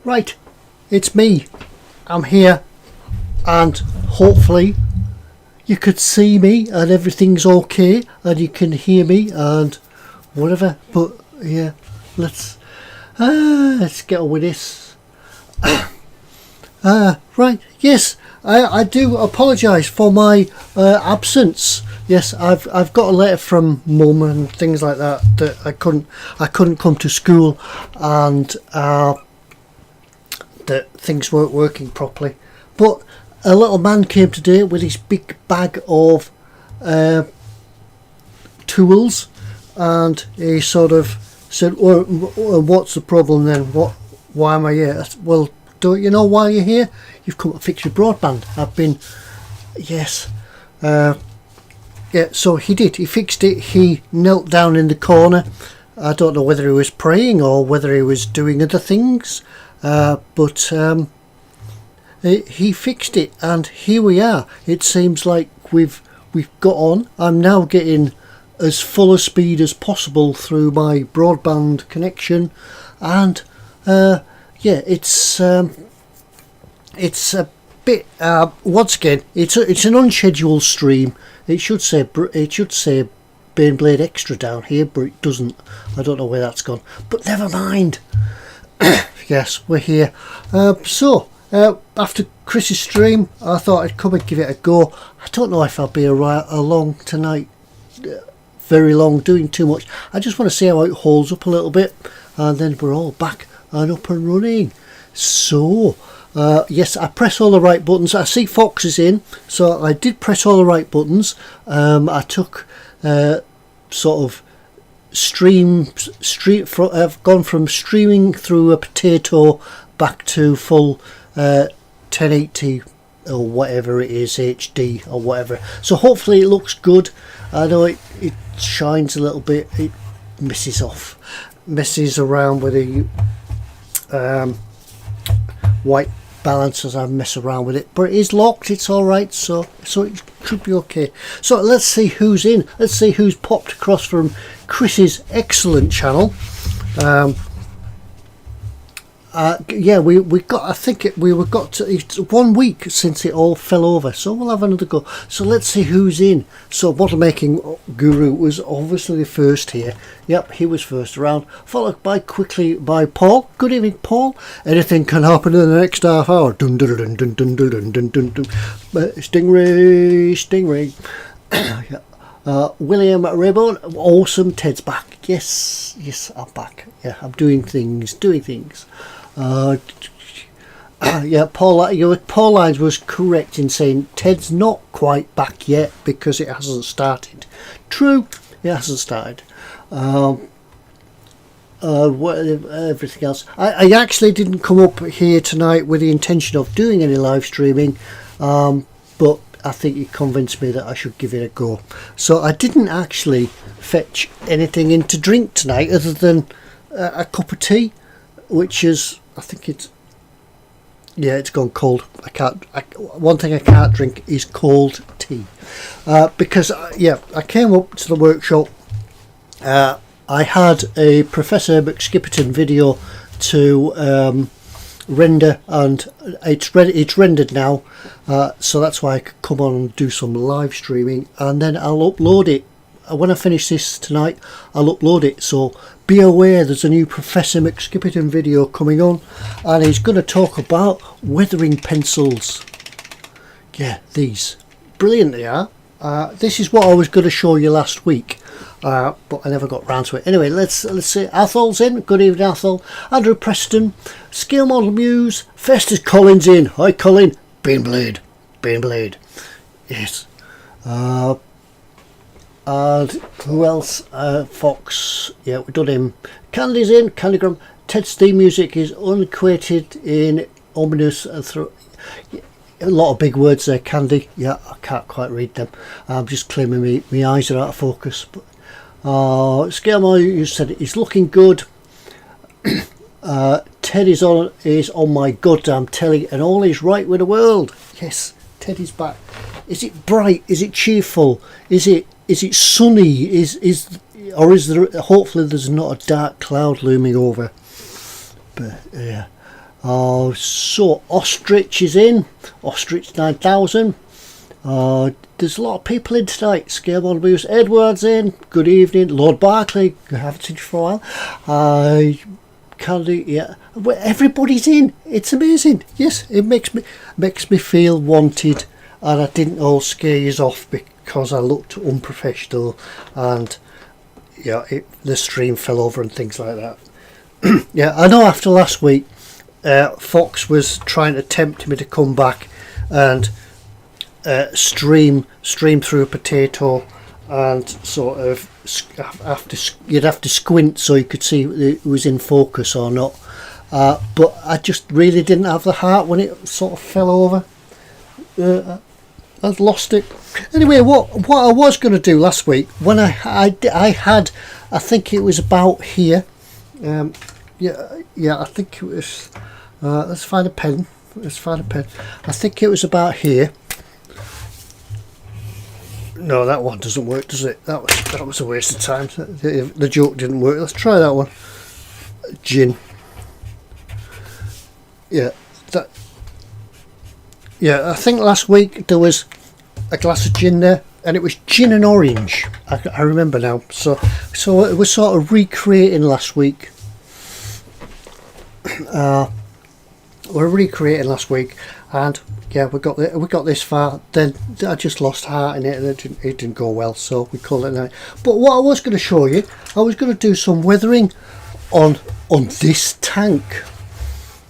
Right, it's me. I'm here, and hopefully you could see me and everything's okay and you can hear me and whatever. But yeah, let's get on with this. Right, yes, I do apologise for my absence. Yes, I've got a letter from Mum and things like that I couldn't come to school, and that things weren't working properly. But a little man came today with his big bag of tools, and he sort of said, well, what's the problem then? Why am I here? I said, well, don't you know why you're here? You've come to fix your broadband. I've been, yes. Yeah, so he did. He fixed it. He knelt down in the corner. I don't know whether he was praying or whether he was doing other things. But he fixed it, and here we are. It seems like we've got on. I'm now getting as full a speed as possible through my broadband connection, and yeah, it's a bit. Once again, it's an unscheduled stream. It should say Baneblade Extra down here, but it doesn't. I don't know where that's gone. But never mind. Yes, we're here. So after Chris's stream, I thought I'd come and give it a go. I don't know if I'll be along tonight, very long, doing too much. I just want to see how it holds up a little bit, and then we're all back and up and running. So yes, I press all the right buttons. I see Fox is in, so I did press all the right buttons. I took sort of I've gone from streaming through a potato back to full 1080 or whatever it is, HD or whatever. So hopefully it looks good. I know it shines a little bit, it misses off. messes around with the white balance as I mess around with it, but it is locked. It's all right, so it should be okay. So let's see who's in. Let's see who's popped across from Chris's excellent channel. Yeah, we got, I think it's 1 week since it all fell over, so we'll have another go. So let's see who's in. So Bottle Making Guru was obviously the first here. Yep, he was first around, followed quickly by Paul. Good evening, Paul. Anything can happen in the next half hour. Dun dun dun dun dun dun dun dun dun dun. Stingray. William Raybone, awesome. Ted's back. Yes, I'm back. Yeah, I'm doing things. Yeah, Paul Lines was correct in saying Ted's not quite back yet because it hasn't started. True, it hasn't started. Everything else. I actually didn't come up here tonight with the intention of doing any live streaming, but I think he convinced me that I should give it a go. So I didn't actually fetch anything in to drink tonight other than a cup of tea, which is, I think it's gone cold. One thing I can't drink is cold tea, because I came up to the workshop. I had a Professor McSkipperton video to render, and it's rendered now, so that's why I could come on and do some live streaming, and then I'll upload it. When I finish this tonight, I'll upload it, so be aware there's a new Professor McSkipperton video coming on, and he's going to talk about weathering pencils. Yeah, these. Brilliant they are. This is what I was going to show you last week, but I never got round to it. Anyway, let's see. Athol's in. Good evening, Athol. Andrew Preston. Scale Model Muse. Festus Collins in. Hi, Colin. Baneblade. Yes. And who else? Fox. Yeah, we've done him. Candy's in. Candygram. Ted's theme music is unequated in ominous a lot of big words there, Candy. Yeah, I can't quite read them. I'm just claiming my eyes are out of focus. But Scalemo, you said it's looking good. Ted is on my goddamn telly, and all is right with the world. Yes, Ted is back. Is it bright? Is it cheerful? Is it sunny? Or is there? Hopefully, there's not a dark cloud looming over. But yeah. So Ostrich is in. Ostrich 9000. There's a lot of people in tonight. Scaleball Boost. Edward's in. Good evening. Lord Barclay. I haven't seen you for a while. Candy, yeah. Everybody's in. It's amazing. Yes, it makes me feel wanted, and I didn't all scare you off because I looked unprofessional, and yeah, the stream fell over and things like that. Yeah, I know after last week, Fox was trying to tempt me to come back and stream through a potato, and sort of you'd have to squint so you could see it was in focus or not. But I just really didn't have the heart when it sort of fell over. I've lost it. Anyway, what I was going to do last week, when I had, I think it was about here. Yeah, I think it was. Let's find a pen. I think it was about here. No, that one doesn't work, does it? That was a waste of time. The joke didn't work. Let's try that one. Gin. Yeah, that. Yeah, I think last week there was a glass of gin there, and it was gin and orange. I remember now. So it was sort of recreating last week. We're recreating last week, and yeah, we got this far. Then I just lost heart in it, and it didn't go well. So we call it a night. But what I was going to show you, I was going to do some weathering on this tank.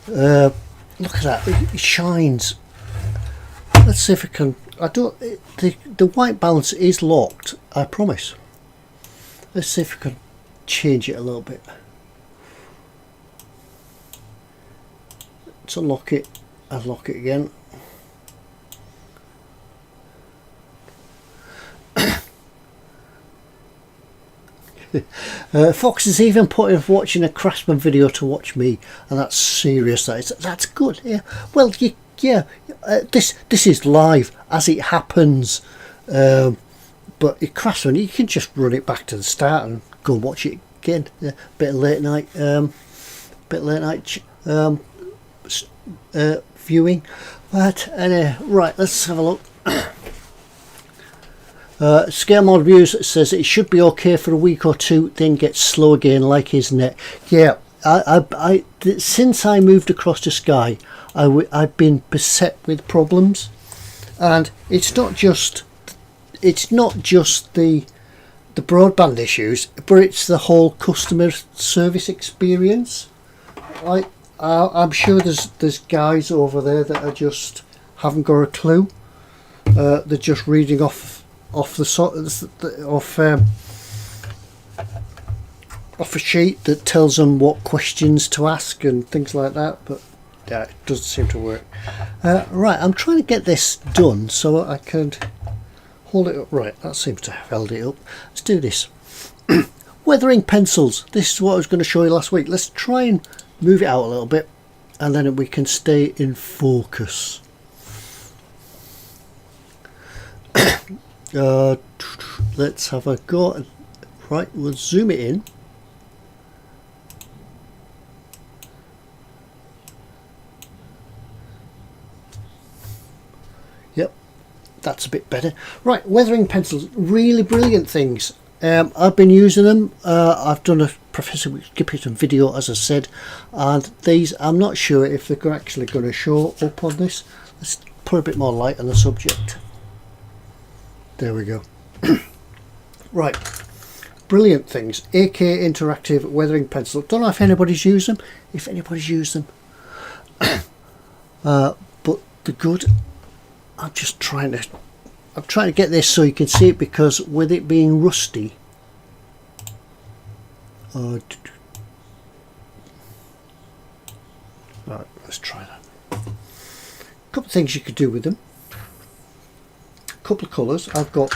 Look at that! It shines. Let's see if I can. The white balance is locked. I promise. Let's see if I can change it a little bit. Let's unlock it. Unlock it again. Fox is even putting off watching a Craftsman video to watch me, and that's serious. That's good. Yeah. Well, this is live as it happens. But your Craftsman, you can just run it back to the start and go and watch it again. Yeah, bit of late night viewing. But anyway, right, let's have a look. Scale Mod Reviews says it should be okay for a week or two, then get slow again like his net. Yeah, since I moved across to Sky, I've been beset with problems, and it's not just the broadband issues, but it's the whole customer service experience. I'm sure there's guys over there that are just haven't got a clue. They're just reading off a sheet that tells them what questions to ask and things like that, but yeah, it doesn't seem to work. Right, I'm trying to get this done so I can hold it up. Right, that seems to have held it up. Let's do this. Weathering pencils. This is what I was going to show you last week. Let's try and move it out a little bit, and then we can stay in focus. Let's have a go. Right, we'll zoom it in. Yep, that's a bit better. Right, weathering pencils, really brilliant things. I've been using them. I've done a Professor Gipperton video, as I said, and these, I'm not sure if they're actually going to show up on this. Let's put a bit more light on the subject. There we go. Right, brilliant things. AK Interactive Weathering Pencil. Don't know if anybody's used them. If anybody's used them, but they're good. I'm trying to get this so you can see it, because with it being rusty, right, let's try that. A couple of things you could do with them. A couple of colours. I've got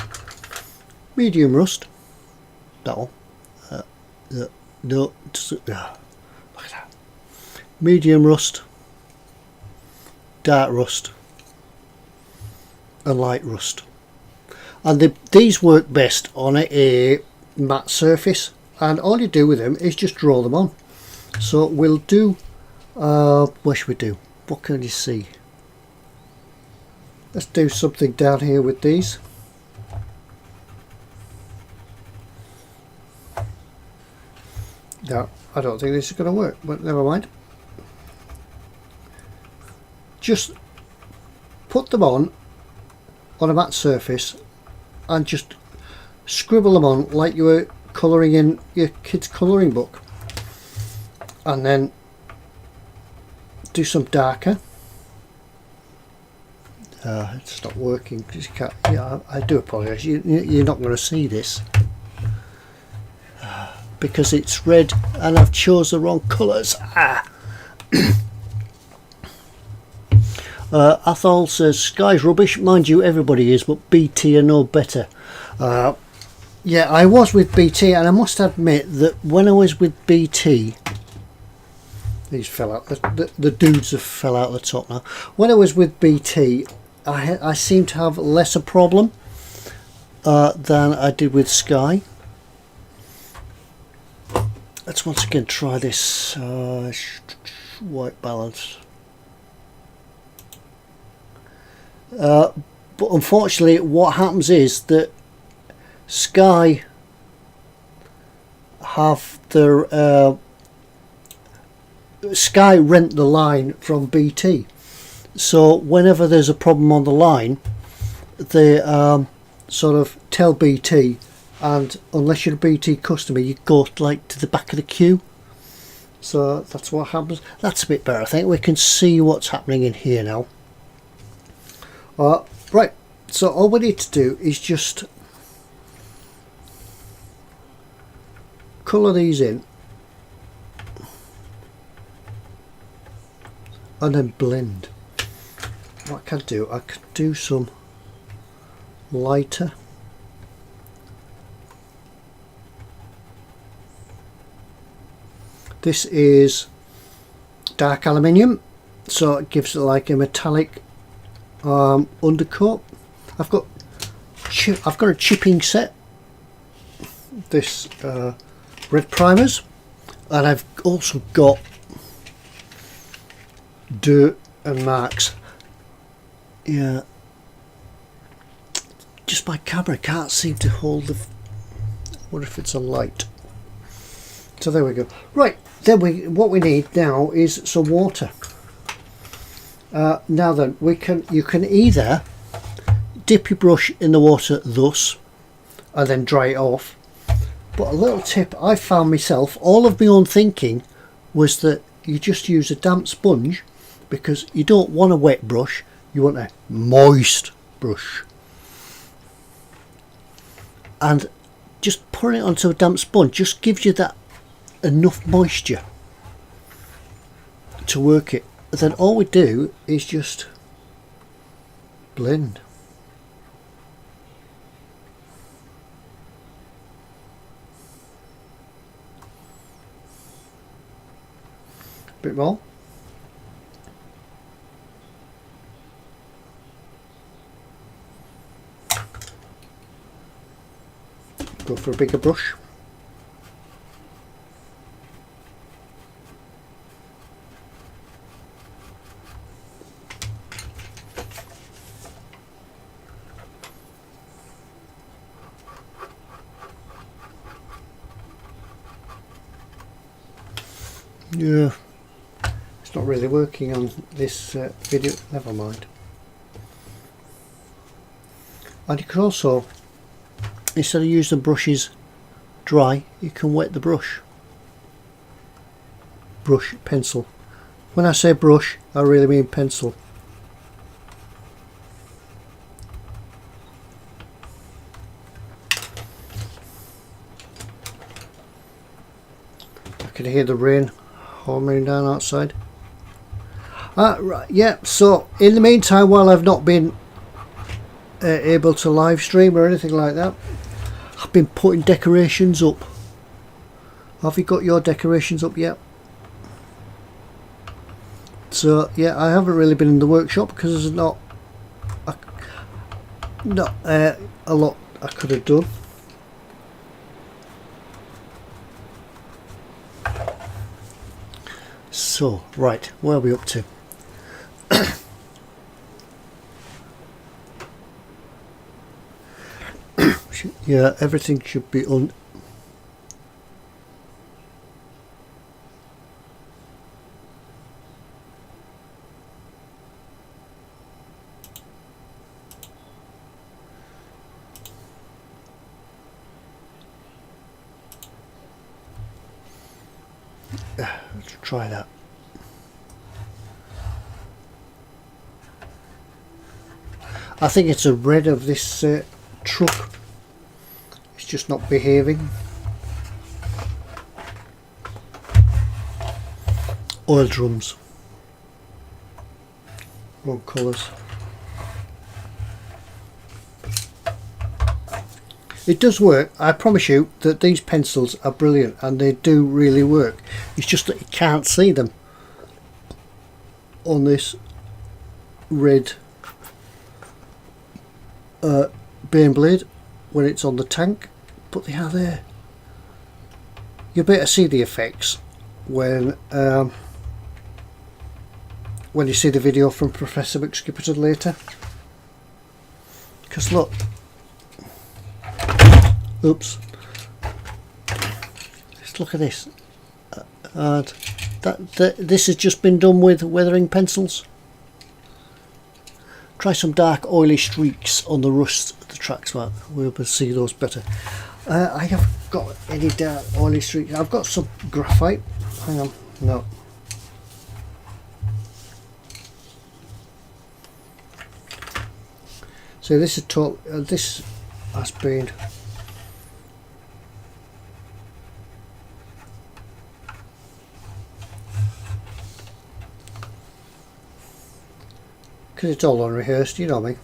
medium rust. That one. No, look at that. Medium rust, dark rust, and light rust. And these work best on a matte surface, and all you do with them is just draw them on. So we'll do, what should we do? What can you see? Let's do something down here with these. No, I don't think this is going to work, but never mind. Just put them on a matte surface and just scribble them on like you were colouring in your kid's colouring book, and then do some darker. It's not working. You can't, yeah, I do apologise. You're not going to see this because it's red and I've chose the wrong colours. Athol says Sky's rubbish. Mind you, everybody is, but BT are no better. Yeah, I was with BT, and I must admit that when I was with BT, these fell out. The dudes have fell out the top now. When I was with BT, I seemed to have less a problem than I did with Sky. Let's once again try this white balance. But unfortunately, what happens is that Sky have their Sky rent the line from BT, so whenever there's a problem on the line, they sort of tell BT, and unless you're a BT customer, you go like to the back of the queue. So that's what happens. That's a bit better. I think we can see what's happening in here now. Right, so all we need to do is just colour these in and then blend. What I can do some lighter, This is dark aluminium, so it gives it like a metallic undercoat. I've got a chipping set, this red primers, and I've also got dirt and marks. Yeah, just my camera can't seem to hold the. What if it's a light? So there we go. Right, then what we need now is some water. Now then, you can either dip your brush in the water thus, and then dry it off. But a little tip I found myself, all of my own thinking was that you just use a damp sponge, because you don't want a wet brush, you want a moist brush. And just pouring it onto a damp sponge just gives you that enough moisture to work it. Then all we do is just blend. A bit more. Go for a bigger brush. Yeah, it's not really working on this video. Never mind. And you can also, instead of using brushes dry, you can wet the brush. Pencil. When I say brush, I really mean pencil. I can hear the rain hammering down outside. Right, yeah, so in the meantime, while I've not been able to live stream or anything like that, I've been putting decorations up. Have you got your decorations up yet? So yeah, I haven't really been in the workshop because there's not a lot I could have done. So right, where are we up to? Yeah, everything should be on. Let's try that. I think it's a red of this truck. It's just not behaving. Oil drums. Wrong colours. It does work. I promise you that these pencils are brilliant and they do really work. It's just that you can't see them on this red Baneblade when it's on the tank, but they are there. You better see the effects when you see the video from Professor McSkipperton later. Because look, oops, just look at this. This has just been done with weathering pencils. Try some dark oily streaks on the rust of the tracks, right? We'll see those better. I haven't got any dark oily streaks. I've got some graphite. Hang on, no. So this is this has been because it's all unrehearsed, you know me.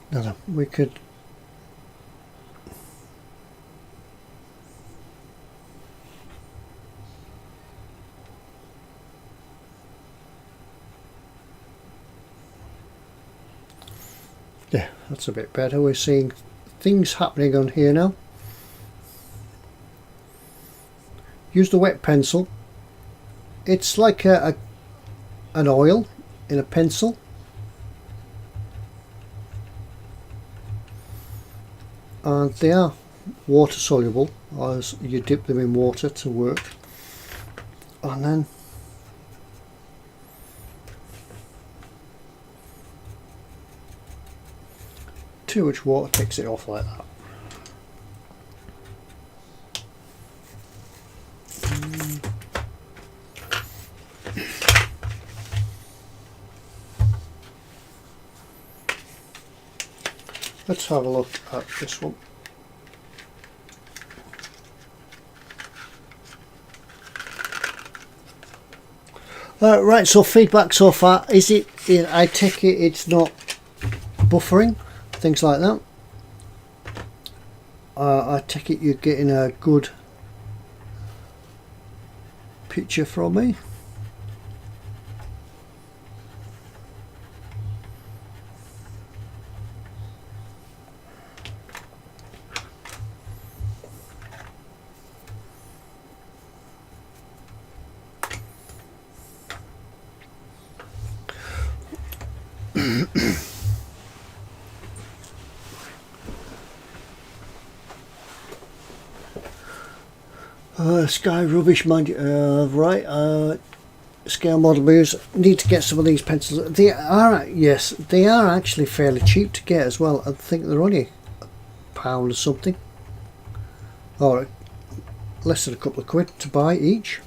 No. we could yeah, that's a bit better. We're seeing things happening on here now. Use the wet pencil. It's like an oil in a pencil. And they are water soluble, as you dip them in water to work. And then too much water takes it off like that. Let's have a look at this one. Right, so feedback so far, is it, I take it it's not buffering, things like that. I take it you're getting a good picture from me. Sky rubbish, mind you. Right, scale model moves. Need to get some of these pencils. They are, yes, they are actually fairly cheap to get as well. I think they're only £1 or something, or less than a couple of quid to buy each.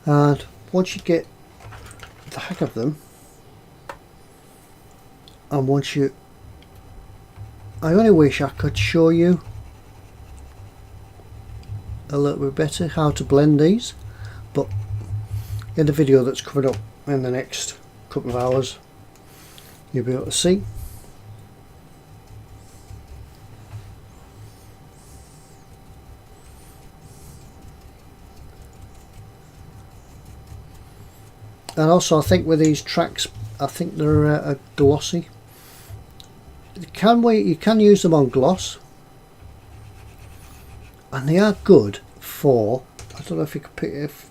And once you get the hang of them, and once you, I only wish I could show you a little bit better how to blend these, but in the video that's coming up in the next couple of hours you'll be able to see. And also I think with these tracks, I think they're glossy. You can use them on gloss, and they are good for, I don't know if you can pick, if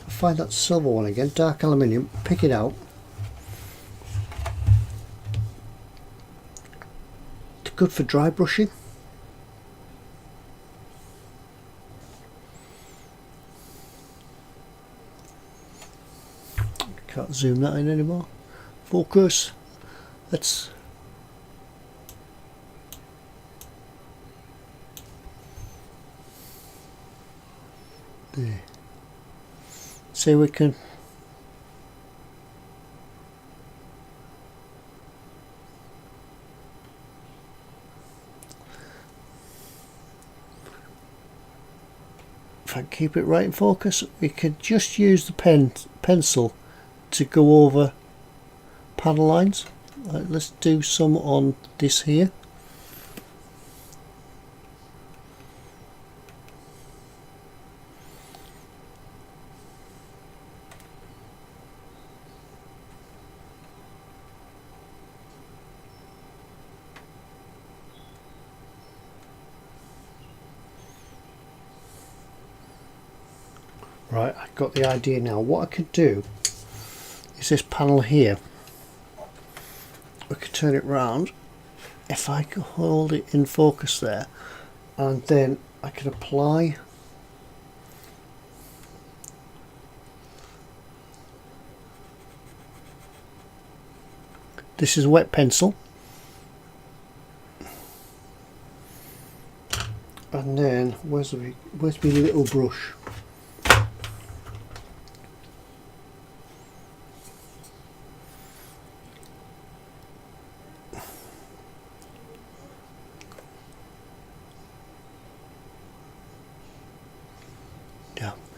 I find that silver one again, dark aluminium, pick it out. It's good for dry brushing. Can't zoom that in anymore. Focus. Let's there. See, we can if I keep it right in focus, we could just use the pencil to go over panel lines. Right, let's do some on this here. Right, I've got the idea now. What I could do is this panel here, we could turn it round. If I could hold it in focus there, and then I can apply this is a wet pencil, and then where's my little brush?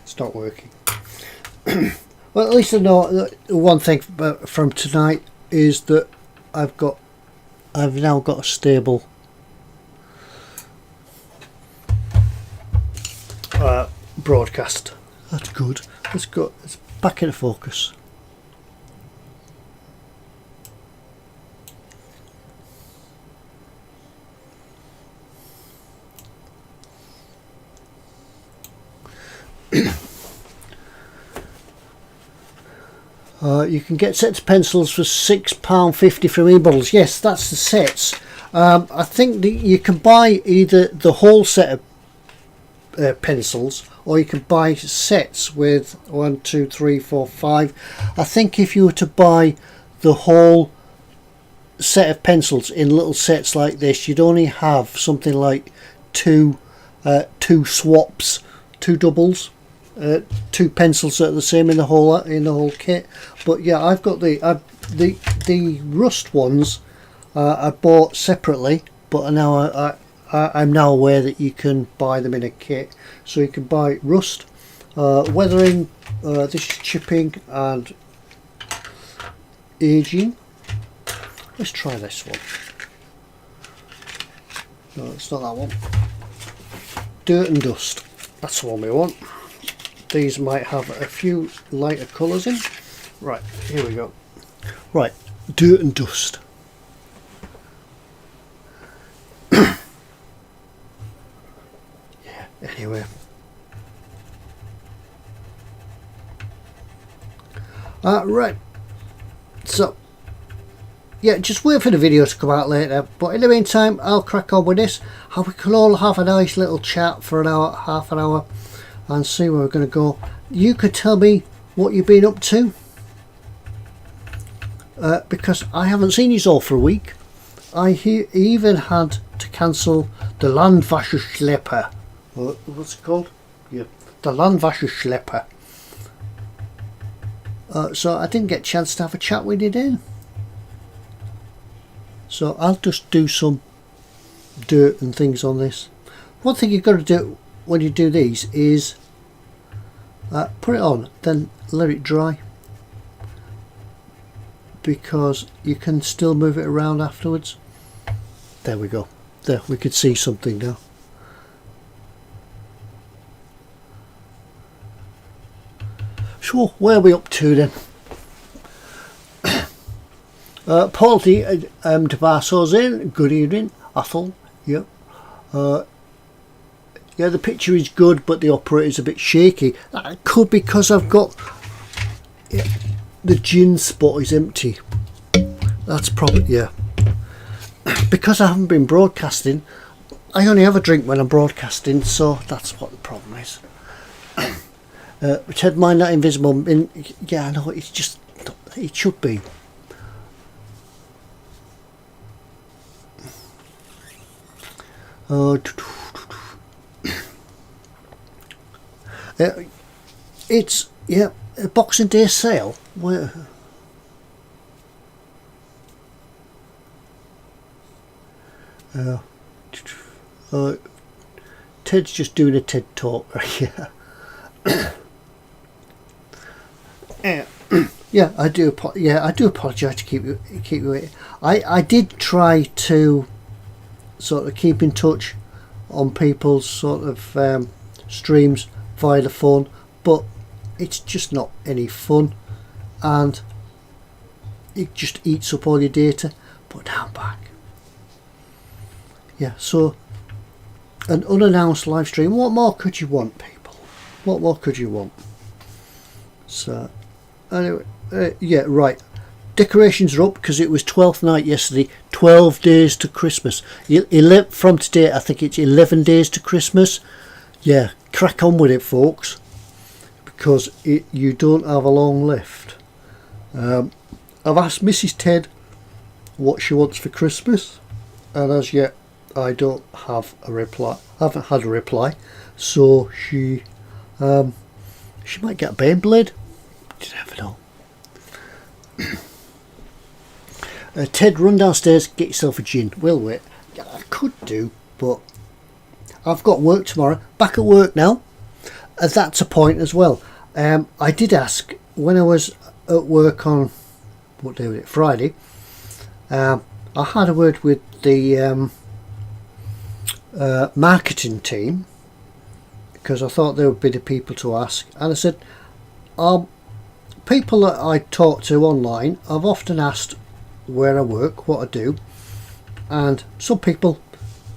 It's not working. Well, at least I know that one thing from tonight is that I've got I've now got a stable broadcast. That's good. Let's go. It's back into focus. You can get sets of pencils for £6.50 from eBottles. Yes, that's the sets. I think that you can buy either the whole set of pencils, or you can buy sets with 1, 2, 3, 4, 5. I think if you were to buy the whole set of pencils in little sets like this, you'd only have something like two swaps, two doubles. Two pencils that are the same in the whole kit. But yeah, I've got the rust ones I bought separately, but now I'm now aware that you can buy them in a kit. So you can buy rust, weathering, this is chipping and aging. Let's try this one. No, it's not that one. Dirt and dust. That's the one we want. These might have a few lighter colours in. Right, here we go. Right, dirt and dust. Yeah, anyway. Right, so yeah, just wait for the video to come out later, but in the meantime I'll crack on with this. How we can all have a nice little chat for an hour, half an hour, and see where we're going to go. You could tell me what you've been up to, because I haven't seen you all for a week. I even had to cancel the Landwasserschlepper. What's it called? Yeah, the Landwasserschlepper. So I didn't get a chance to have a chat with you then. So I'll just do some dirt and things on this. One thing you've got to do when you do these is put it on, then let it dry, because you can still move it around afterwards. There we go. There, we could see something now. So where are we up to then? Paul D. Tabasso's in. Good evening, Athol. Yep. Yeah, the picture is good, but the operator's a bit shaky. That could be because I've got the gin spot is empty. That's probably, yeah. Because I haven't been broadcasting, I only have a drink when I'm broadcasting, so that's what the problem is. Ted, mind that invisible. Yeah, I know, it's just, it should be. It's, yeah, a Boxing Day sale. Where? Ted's just doing a TED talk right here. Yeah, I do apologise to keep you waiting. I did try to sort of keep in touch on people's sort of streams via the phone, but it's just not any fun, and it just eats up all your data. But now I'm back. Yeah, so an unannounced live stream. What more could you want, people? What more could you want? So anyway, yeah, right. Decorations are up because it was 12th night yesterday. 12 days to Christmas. From today, I think it's 11 days to Christmas. Yeah, crack on with it, folks, because you don't have a long left. I've asked Mrs. Ted what she wants for Christmas, and as yet I don't have a reply. I haven't had a reply, so she might get a Baneblade. You never know. Ted, run downstairs, get yourself a gin. We'll wait. I could do, but I've got work tomorrow. Back at work now. That's a point as well. I did ask when I was at work on, what day was it? Friday. I had a word with the marketing team, because I thought they would be the people to ask, and I said, people that I talk to online, I've often asked where I work, what I do, and some people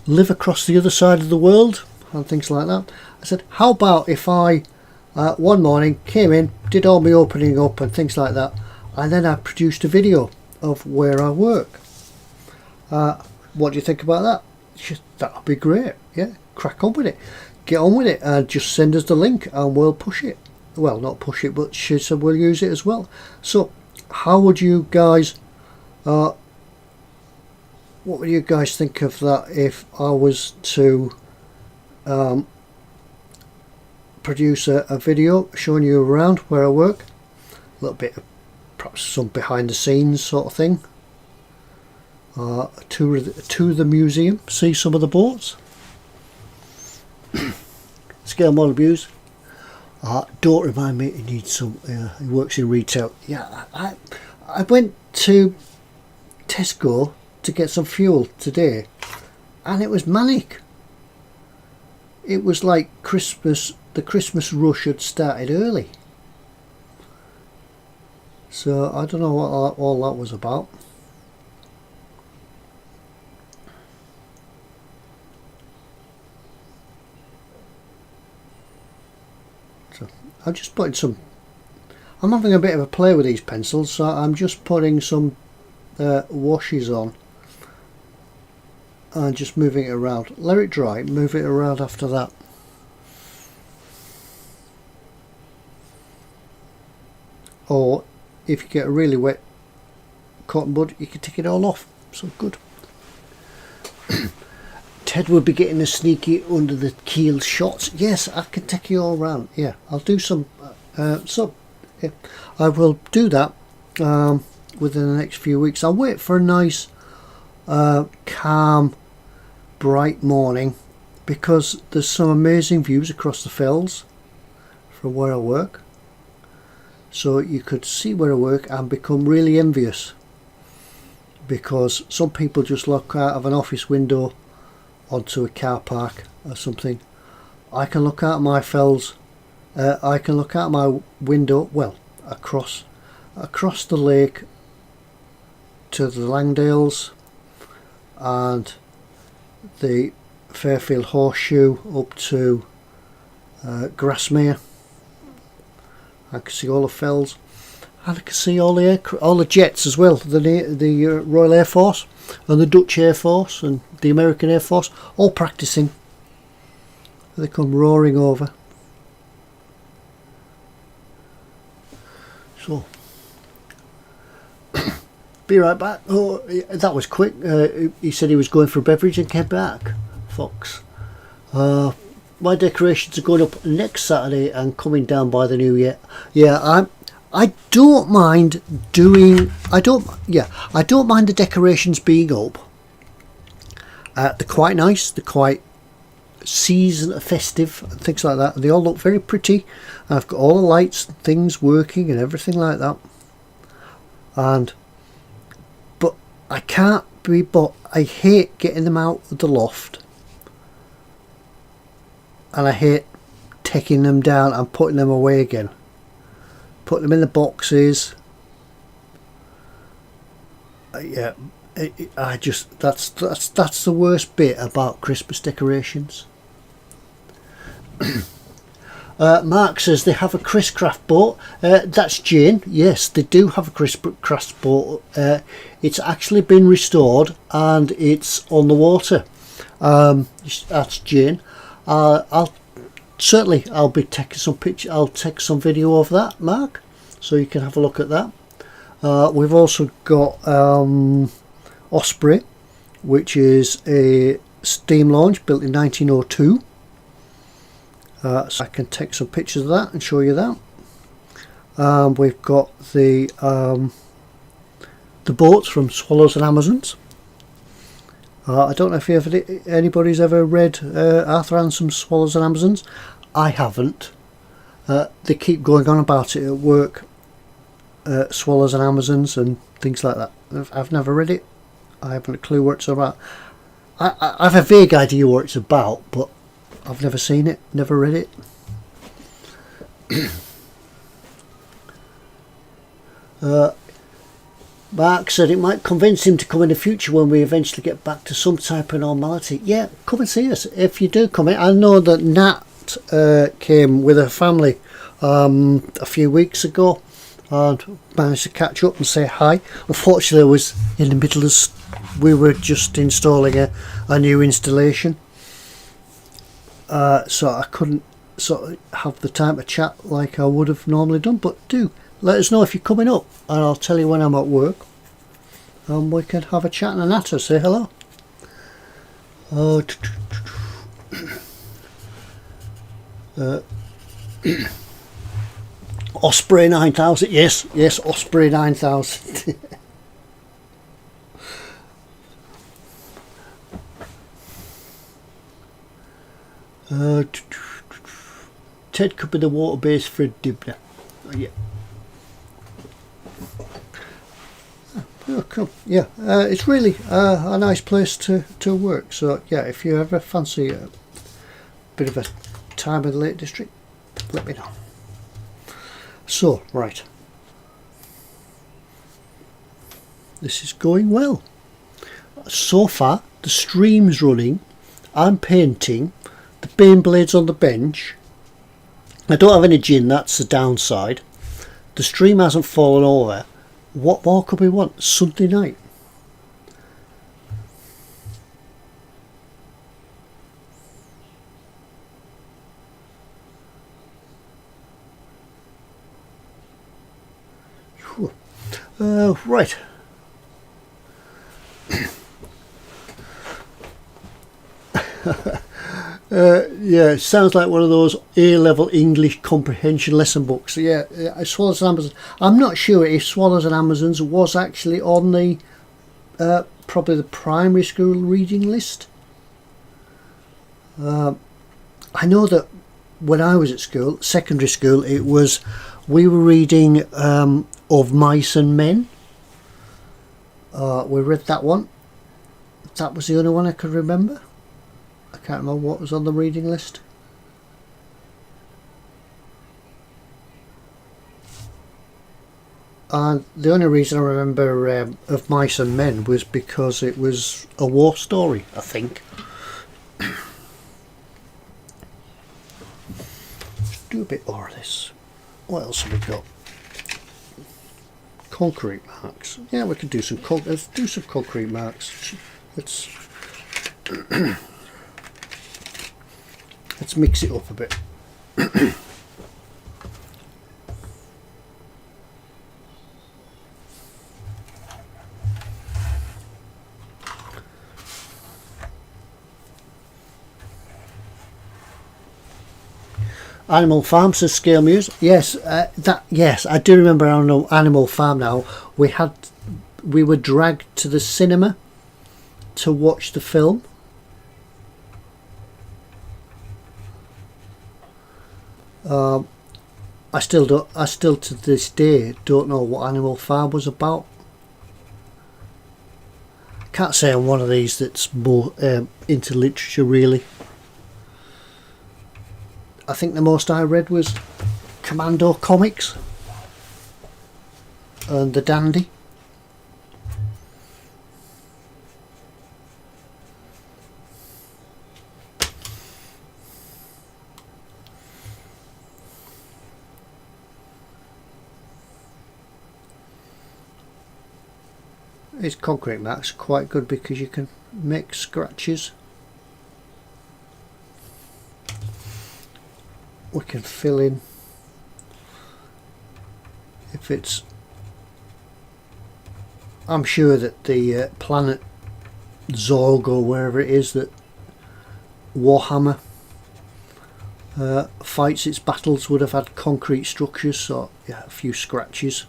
live across the other side of the world and things like that. I said, how about if I one morning came in, did all my opening up and things like that, and then I produced a video of where I work. What do you think about that? She said, that would be great. Yeah, crack on with it, get on with it, and just send us the link and we'll push it. Well, not push it, but she said we'll use it as well. So how would you guys what would you guys think of that if I was to produce a video showing you around where I work, a little bit of perhaps some behind the scenes sort of thing, to the museum, see some of the boats, scale model views. Don't remind me, he needs some, he works in retail. Yeah, I went to Tesco to get some fuel today, and it was manic. It was like Christmas, the Christmas rush had started early. So I don't know what all that was about. So I'm just putting some, I'm having a bit of a play with these pencils, so I'm just putting some washes on and just moving it around. Let it dry, move it around after that. Or if you get a really wet cotton bud, you can take it all off. So good. Ted will be getting a sneaky under the keel shots. Yes, I can take you all round. Yeah, I'll do some. Yeah, I will do that within the next few weeks. I'll wait for a nice, calm, bright morning, because there's some amazing views across the fells from where I work. So you could see where I work and become really envious, because some people just look out of an office window onto a car park or something. I can look out my fells, I can look out my window, well, across the lake to the Langdales and the Fairfield Horseshoe up to Grasmere. I can see all the fells, and I can see all the jets as well. The Royal Air Force and the Dutch Air Force and the American Air Force all practicing. They come roaring over. So be right back. Oh, that was quick. He said he was going for a beverage and came back. Fox. My decorations are going up next Saturday and coming down by the new year. Yeah, I don't mind doing. I don't mind the decorations being up. They're quite nice. They're quite season festive and things like that. They all look very pretty. I've got all the lights and things working and everything like that. But I can't be. But I hate getting them out of the loft. And I hate taking them down and putting them away again. Put them in the boxes. Yeah, I just that's the worst bit about Christmas decorations. Mark says they have a Chris Craft boat. That's Jane. Yes, they do have a Chris Craft boat. It's actually been restored and it's on the water. That's Jane. I'll be taking some pictures. I'll take some video of that, Mark, so you can have a look at that. We've also got Osprey, which is a steam launch built in 1902. So I can take some pictures of that and show you that. We've got the boats from Swallows and Amazons. I don't know if anybody's ever read Arthur Ansom's Swallows and Amazons. I haven't. They keep going on about it at work. Swallows and Amazons and things like that. I've never read it. I haven't a clue what it's about. I have a vague idea what it's about, but I've never seen it, never read it. Mark said it might convince him to come in the future when we eventually get back to some type of normality. Yeah, come and see us if you do come in. I know that Nat came with her family a few weeks ago and managed to catch up and say hi. Unfortunately, I was in the middle of, we were just installing a new installation, so I couldn't sort of have the time to chat like I would have normally done. But do let us know if you're coming up, and I'll tell you when I'm at work, and we can have a chat and a natter, say hello. Osprey 9000, yes, Osprey 9000. Ted could be the water base for Dibner. Yeah. Oh, cool. Yeah, it's really a nice place to work. So yeah, if you ever fancy a bit of a time in the Lake District, let me know. So, right. This is going well. So far, the stream's running. I'm painting. The Baneblade's on the bench. I don't have any gin, that's the downside. The stream hasn't fallen over. What more could we want? Sunday night. Right. Yeah, it sounds like one of those A-level English comprehension lesson books. Yeah, Swallows and Amazons. I'm not sure if Swallows and Amazons was actually on the probably the primary school reading list. I know that when I was at school, secondary school, we were reading Of Mice and Men. We read that one. That was the only one I could remember. I can't remember what was on the reading list. And the only reason I remember Of Mice and Men was because it was a war story, I think. Let's do a bit more of this. What else have we got? Concrete marks. Yeah, we could do some let's do some concrete marks. Let's let's mix it up a bit. Animal Farm, says Scale Muse. Yes, yes, I do remember Animal Farm now. We were dragged to the cinema to watch the film. I still to this day don't know what Animal Farm was about. Can't say I'm one of these that's more into literature really. I think the most I read was Commando Comics and The Dandy. These concrete marks are quite good because you can make scratches. We can fill in if it's. I'm sure that the planet Zorg or wherever it is that Warhammer fights its battles would have had concrete structures, so yeah, a few scratches.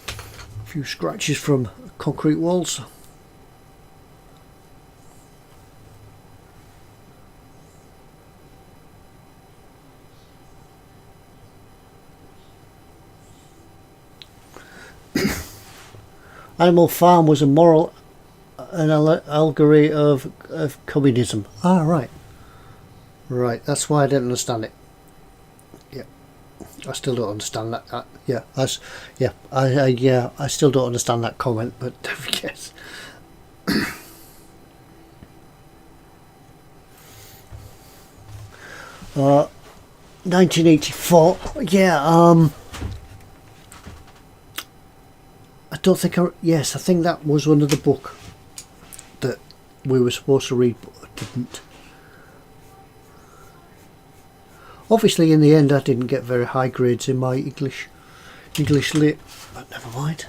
A few scratches from concrete walls. Animal Farm was a moral an allegory of communism. Ah, right. Right, that's why I didn't understand it. Yeah, I still don't understand that. Yeah, I still don't understand that comment, but yes. 1984. Yeah. I don't think. Yes, I think that was one of the book that we were supposed to read, but I didn't. Obviously, in the end, I didn't get very high grades in my English lit, but never mind.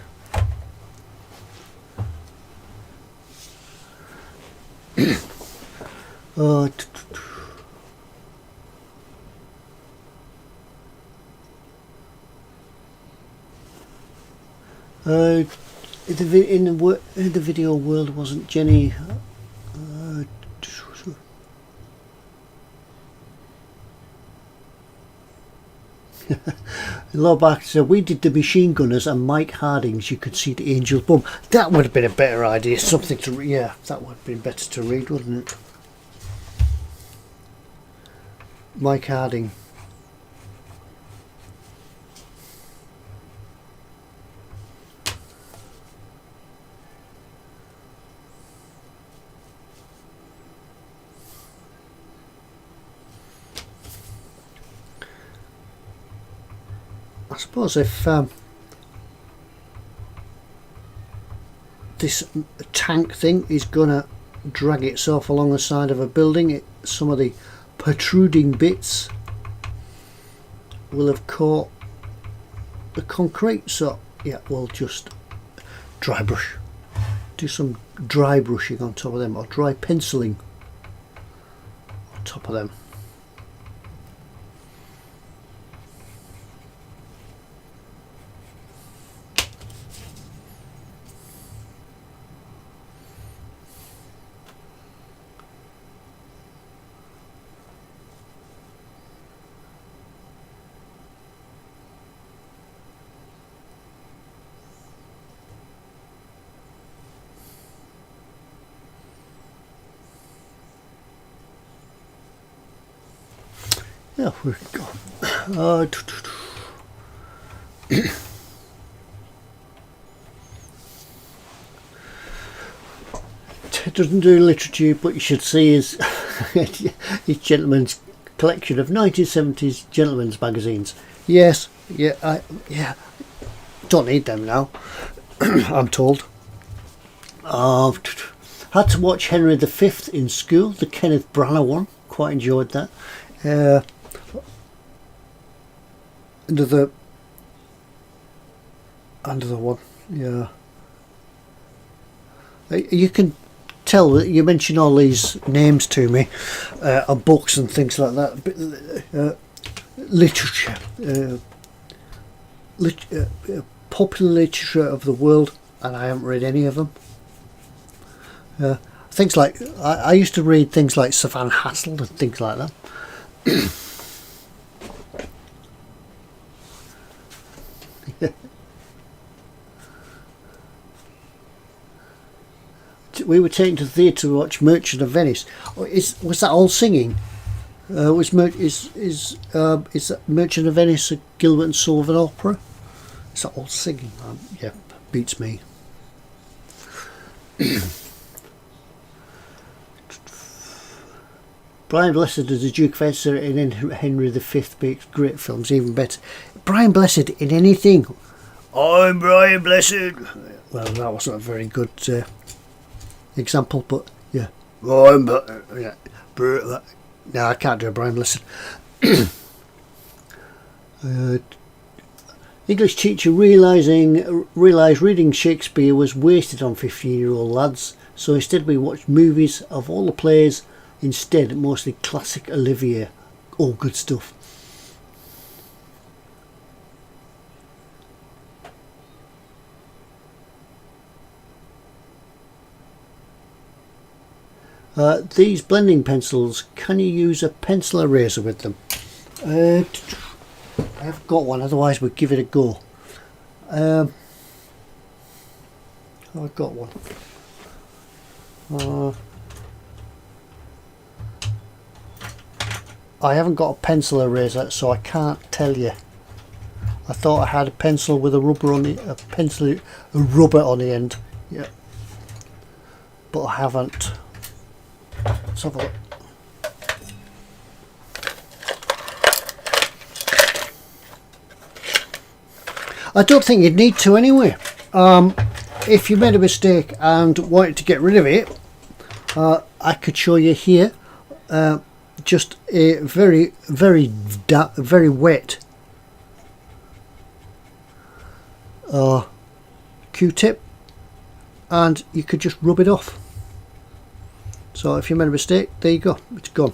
In the video world, wasn't Jenny? Lowback said we did the Machine Gunners and Mike Harding's. You could see the Angel's Bum. That would have been a better idea. Something to yeah, that would have been better to read, wouldn't it? Mike Harding. I suppose if this tank thing is gonna drag itself along the side of a building, some of the protruding bits will have caught the concrete, so yeah, we'll just dry brush, do some dry brushing on top of them, or dry penciling on top of them. Yeah, we go. It doesn't do literature, but you should see his gentleman's collection of 1970s gentlemen's magazines. Yes, yeah, don't need them now. I'm told. Had to watch Henry V in school, the Kenneth Branagh one. Quite enjoyed that. Another one, yeah. You can tell that you mention all these names to me, of books and things like that. Literature, popular literature of the world, and I haven't read any of them. Things like I used to read things like Sir Van Hassel and things like that. We were taken to the theatre to watch Merchant of Venice. Was that all singing? Is that Merchant of Venice a Gilbert and Sullivan opera? Is that all singing? Yeah, beats me. Brian Blessed as the Duke of Exeter in Henry V makes great films even better. Brian Blessed in anything. I'm Brian Blessed. Well, that wasn't a very good example, but yeah. No, I can't do a Brian Blessed. English teacher realised reading Shakespeare was wasted on 15-year-old lads, so instead we watched movies of all the plays instead, mostly classic Olivier. All good stuff. These blending pencils, can you use a pencil eraser with them? I haven't got one, otherwise we'd give it a go. I've got one. I haven't got a pencil eraser, so I can't tell you. I thought I had a pencil with a rubber on a rubber on the end. Yeah, but I haven't. Let's have a look. I don't think you'd need to anyway. If you made a mistake and wanted to get rid of it, I could show you here. Just a very wet Q-tip, and you could just rub it off. So if you made a mistake, there you go, it's gone.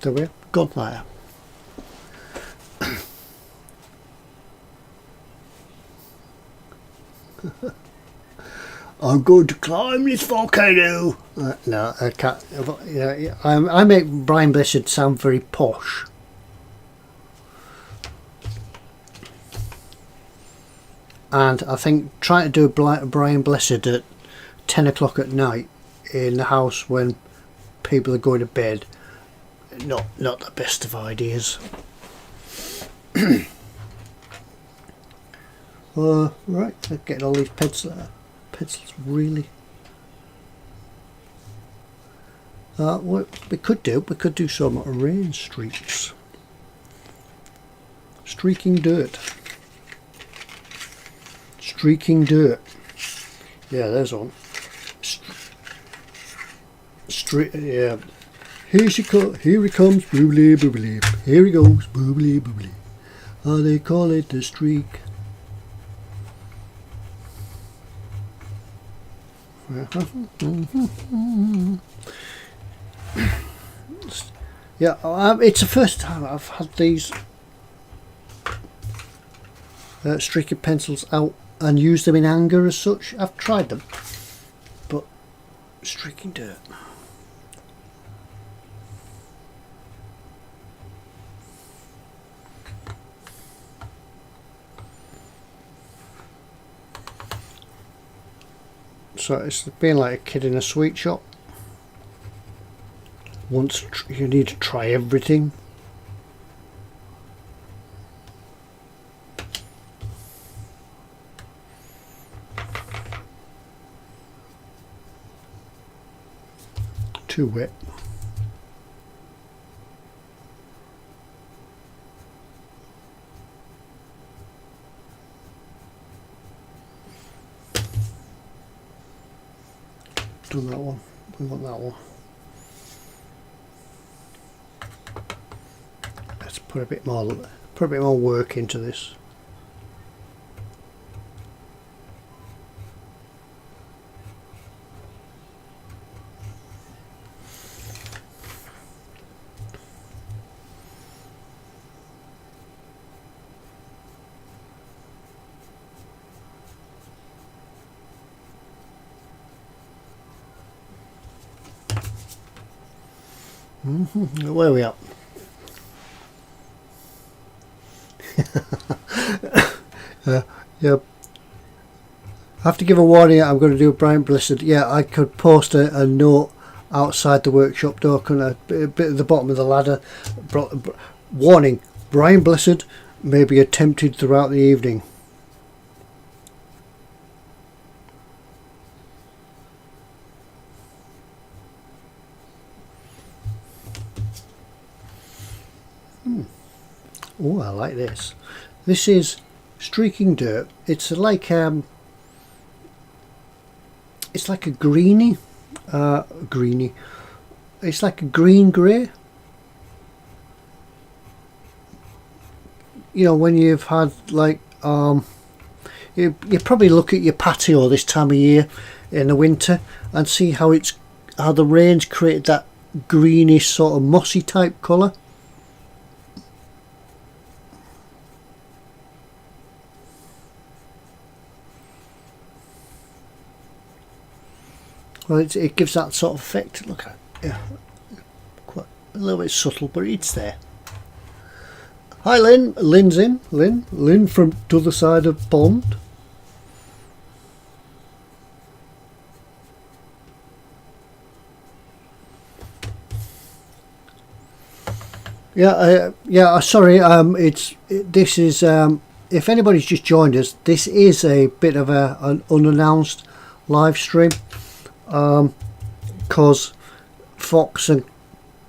There we are, gone like that. I'm going to climb this volcano. No, I can't. I make Brian Blessed sound very posh. And I think trying to do a Brian Blessed at 10 o'clock at night in the house when people are going to bed, not the best of ideas. Right, I'm getting all these pencils really. What we could do some rain streaks. Streaking dirt. Streaking dirt. Yeah, there's one. Yeah. Here he comes, boobly boobly. Here he goes, boobly boobly. They call it the streak. Yeah, it's the first time I've had these streaky pencils out and used them in anger as such. I've tried them, but streaking dirt. So it's being like a kid in a sweet shop. Once you need to try everything. Too wet. Done that one. We want that one. Let's put a bit more work into this. Where are we up? Yeah. I have to give a warning. I'm going to do a Brian Blessed. Yeah, I could post a note outside the workshop door, a bit at the bottom of the ladder. Warning: Brian Blessed may be attempted throughout the evening. Oh, I like this. This is streaking dirt. It's like a greeny. It's like a green grey. You know, when you've had like you probably look at your patio this time of year in the winter and see how the rain's created that greenish sort of mossy type colour. Well, it gives that sort of effect. Look at it. Yeah, quite A little bit subtle, but it's there. Hi Lynn, Lynn's in. Lynn from the other side of the pond. Yeah, sorry. This is if anybody's just joined us, this is a bit of an unannounced live stream, because Fox and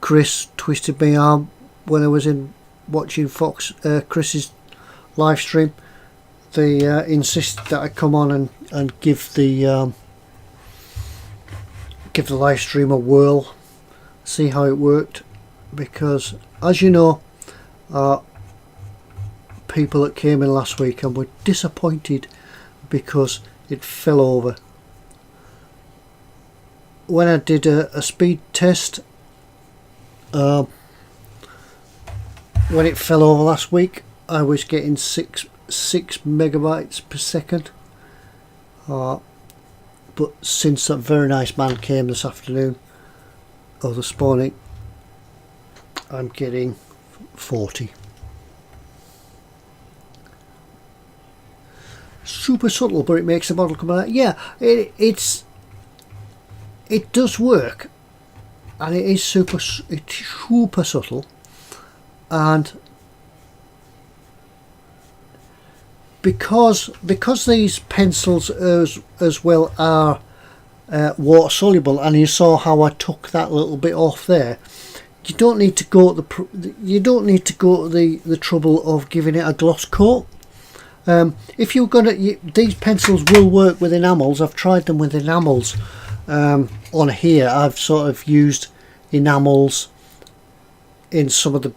Chris twisted me arm when I was in watching Chris's live stream. They insisted that I come on and give the live stream a whirl, see how it worked, because as you know, people that came in last week and were disappointed because it fell over. When I did a speed test, when it fell over last week, I was getting 6 megabytes per second. But since that very nice man came this afternoon or this morning, I'm getting 40. Super subtle, but it makes the model come out. Yeah, it does work, and it's super subtle, and because these pencils as well are water soluble, and you saw how I took that little bit off there. You don't need to go to the trouble of giving it a gloss coat. If you're gonna, these pencils will work with enamels. I've tried them with enamels. On here, I've sort of used enamels in some of the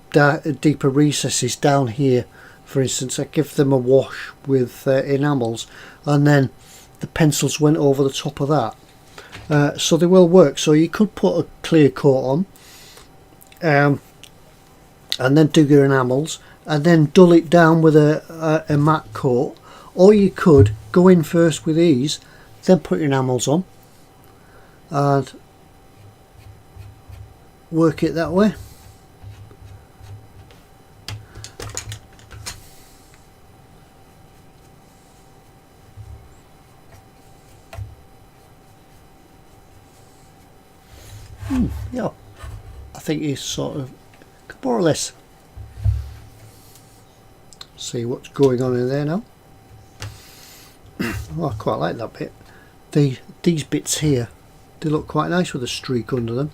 deeper recesses down here. For instance, I give them a wash with enamels, and then the pencils went over the top of that. So they will work. So you could put a clear coat on, and then do your enamels, and then dull it down with a matte coat, or you could go in first with these, then put your enamels on and work it that way. Yeah, I think you sort of more or less see what's going on in there now. Oh, I quite like that bit. These bits here, they look quite nice with a streak under them.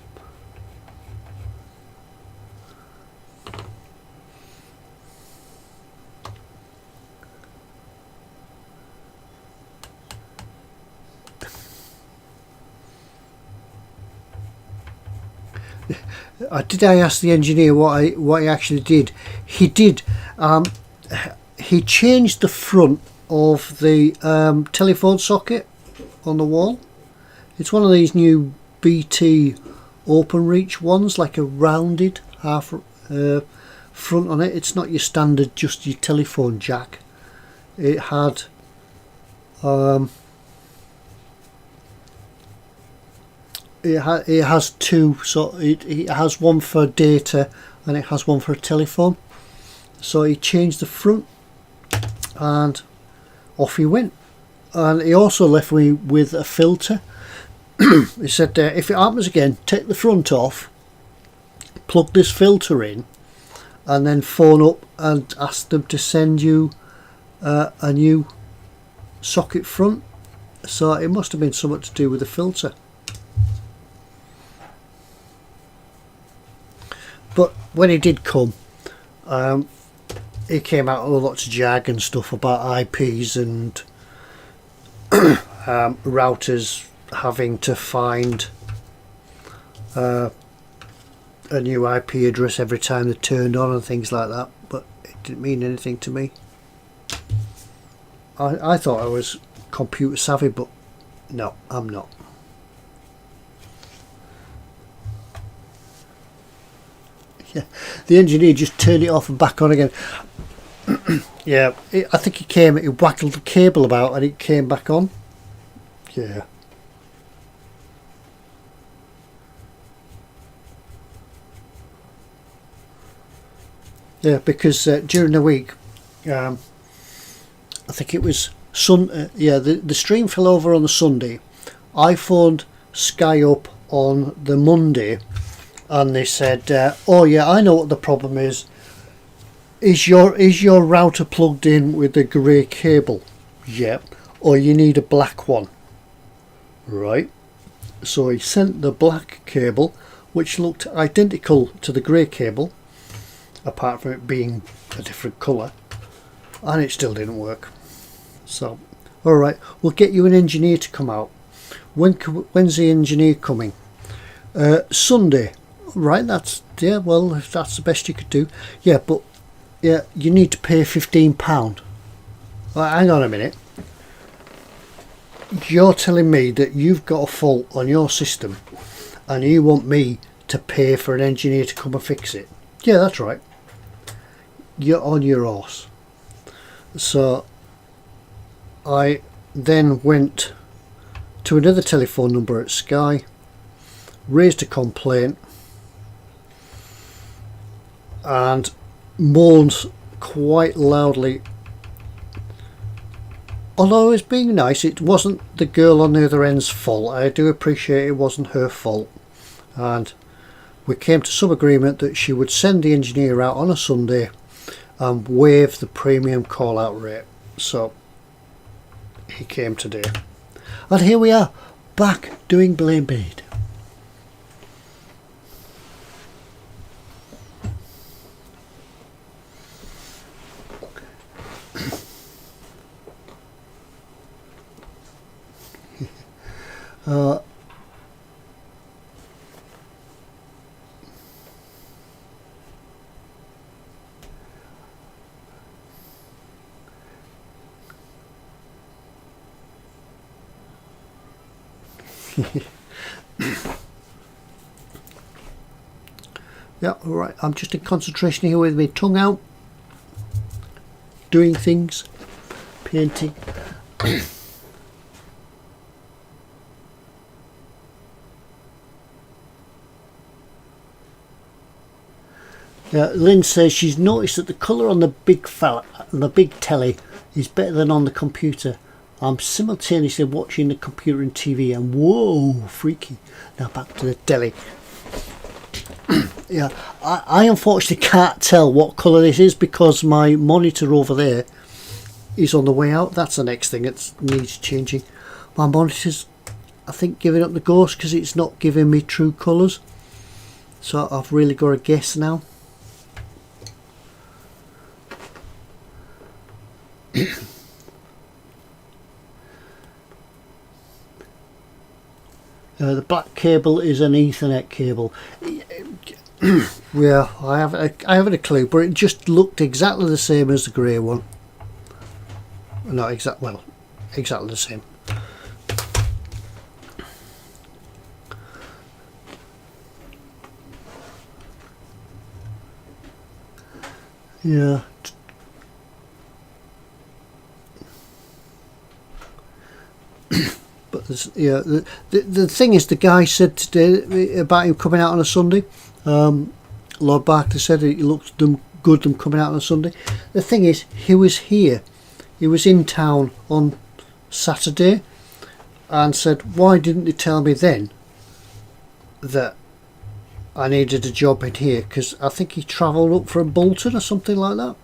I asked the engineer what he actually did. He changed the front of the telephone socket on the wall. It's one of these new BT OpenReach ones, like a rounded half front on it. It's not your standard just your telephone jack. It had it has two, so it has one for data and it has one for a telephone. So he changed the front and off he went. And he also left me with a filter. He said if it happens again, take the front off, plug this filter in, and then phone up and ask them to send you a new socket front. So it must have been something to do with the filter. But when he did come, he came out with lots of jag and stuff about IPs and routers having to find a new IP address every time they're turned on and things like that. But it didn't mean anything to me. I thought I was computer savvy, but no, I'm not. Yeah, the engineer just turned it off and back on again. Yeah, I think he waggled the cable about and it came back on. Yeah. Yeah, because during the week, I think it was the stream fell over on the Sunday. I phoned Sky up on the Monday, and they said, "Oh yeah, I know what the problem is. Is your router plugged in with the grey cable? Yep. Or you need a black one, right?" So he sent the black cable, which looked identical to the grey cable, apart from it being a different colour, and it still didn't work. So, alright, we'll get you an engineer to come out. When's the engineer coming? Sunday. Right, well, if that's the best you could do. Yeah, but yeah, you need to pay £15. Well, hang on a minute. You're telling me that you've got a fault on your system and you want me to pay for an engineer to come and fix it? Yeah, that's right. You're on your arse. So I then went to another telephone number at Sky, raised a complaint, and moaned quite loudly. Although I was being nice, it wasn't the girl on the other end's fault. I do appreciate it wasn't her fault, and we came to some agreement that she would send the engineer out on a Sunday and waive the premium call out rate. So he came today, and here we are back doing Baneblade. Yeah, alright, I'm just in concentration here with my tongue out, doing things, painting. Lynn says she's noticed that the colour on the big telly is better than on the computer. I'm simultaneously watching the computer and TV, and whoa, freaky. Now back to the telly. Yeah, I unfortunately can't tell what colour this is because my monitor over there is on the way out. That's the next thing that needs changing. My monitor's, I think, giving up the ghost because it's not giving me true colours. So I've really got to guess now. The black cable is an Ethernet cable. Yeah, I haven't a clue, but it just looked exactly the same as the grey one. Not exactly the same. Yeah. But yeah, the thing is, the guy said today about him coming out on a Sunday. Lord Barkley said it looked good them coming out on a Sunday. The thing is, he was here. He was in town on Saturday, and said, "Why didn't you tell me then that I needed a job in here?" Because I think he travelled up from Bolton or something like that.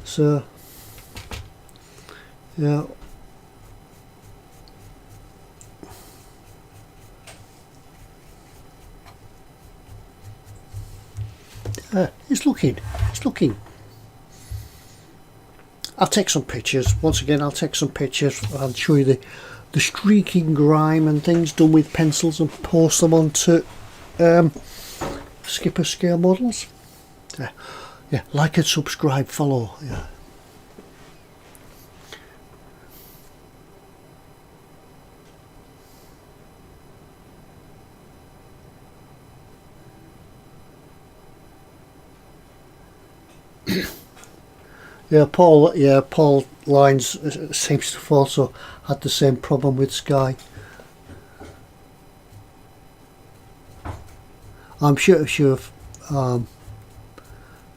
So yeah. It's looking. I'll take some pictures. Once again, I'll take some pictures. I'll show you the streaking grime and things done with pencils and post them onto skipper scale models. Yeah, like and subscribe, follow. Yeah. Paul Lines seems to have also had the same problem with Sky. I'm sure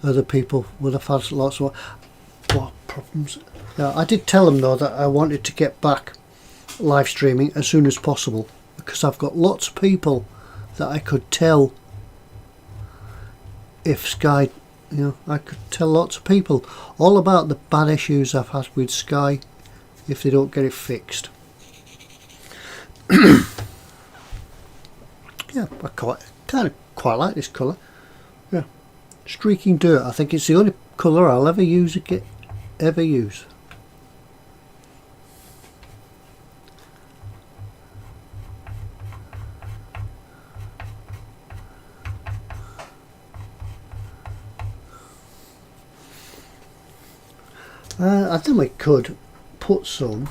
other people would have had lots of what problems. I did tell them though that I wanted to get back live streaming as soon as possible, because I've got lots of people that I could tell if Sky, I could tell lots of people all about the bad issues I've had with Sky if they don't get it fixed. Yeah, I kind of quite like this colour. Yeah, streaking dirt. I think it's the only colour I'll ever use. I think we could put some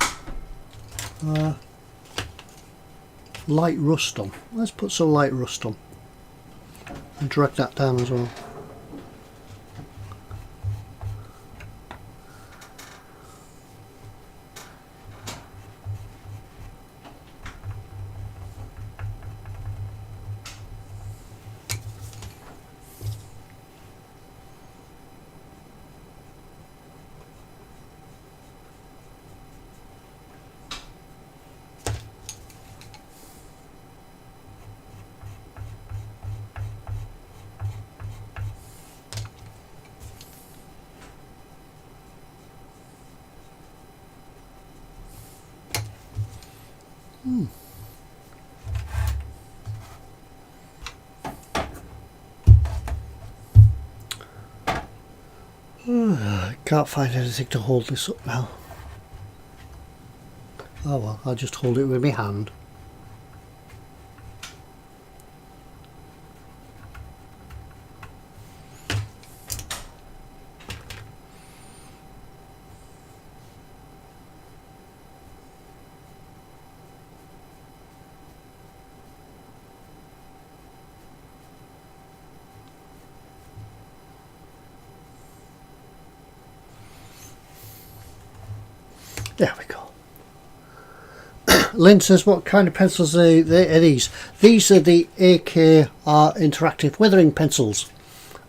light rust on. Let's put some light rust on and drag that down as well. I can't find anything to hold this up now. Oh well, I'll just hold it with my hand. There we go. Lynn says, what kind of pencils are these? These are the AKR interactive weathering pencils.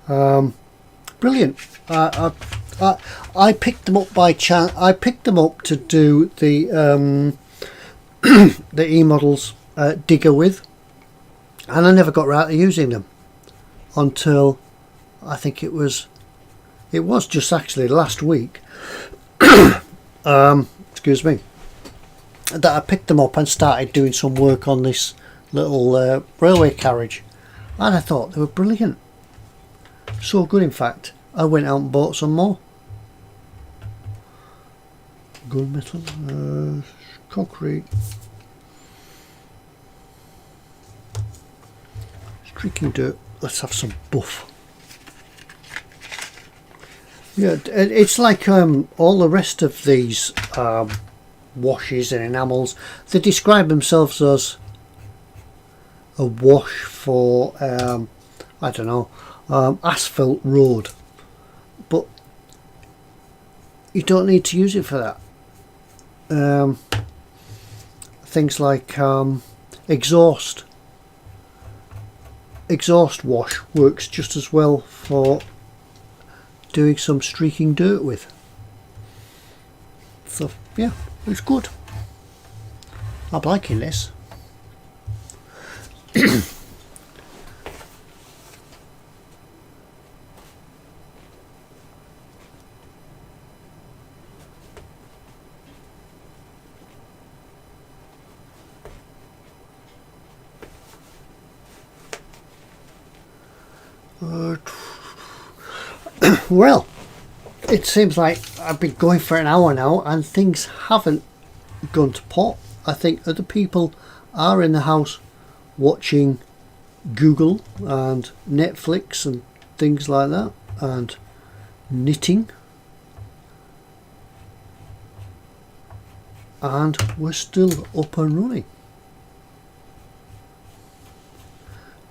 Brilliant. I picked them up by chance. I picked them up to do the the E-models digger with, and I never got around to using them until I think it was just actually last week. Excuse me, that I picked them up and started doing some work on this little railway carriage, and I thought they were brilliant. So good, in fact, I went out and bought some more. Gunmetal, concrete, streaking dirt. Let's have some buff. Yeah, it's like all the rest of these washes and enamels. They describe themselves as a wash for I don't know, asphalt road, but you don't need to use it for that. Things like exhaust wash works just as well for doing some streaking dirt with. So yeah, it's good. I'm liking this. Well, it seems like I've been going for an hour now and things haven't gone to pot. I think other people are in the house watching Google and Netflix and things like that, and knitting, and we're still up and running.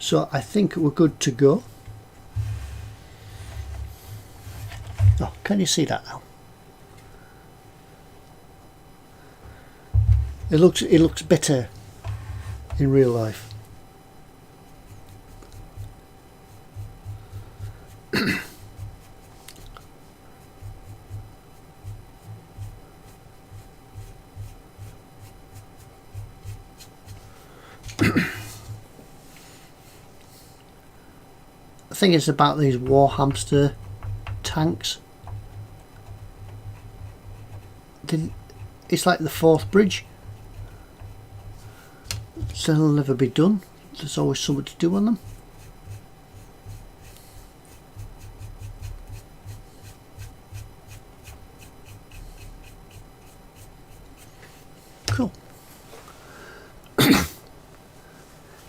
So I think we're good to go. Oh, can you see that now? It looks better in real life. thing is about these war hamster tanks, it's like the fourth bridge. So they'll never be done. There's always something to do on them. Cool.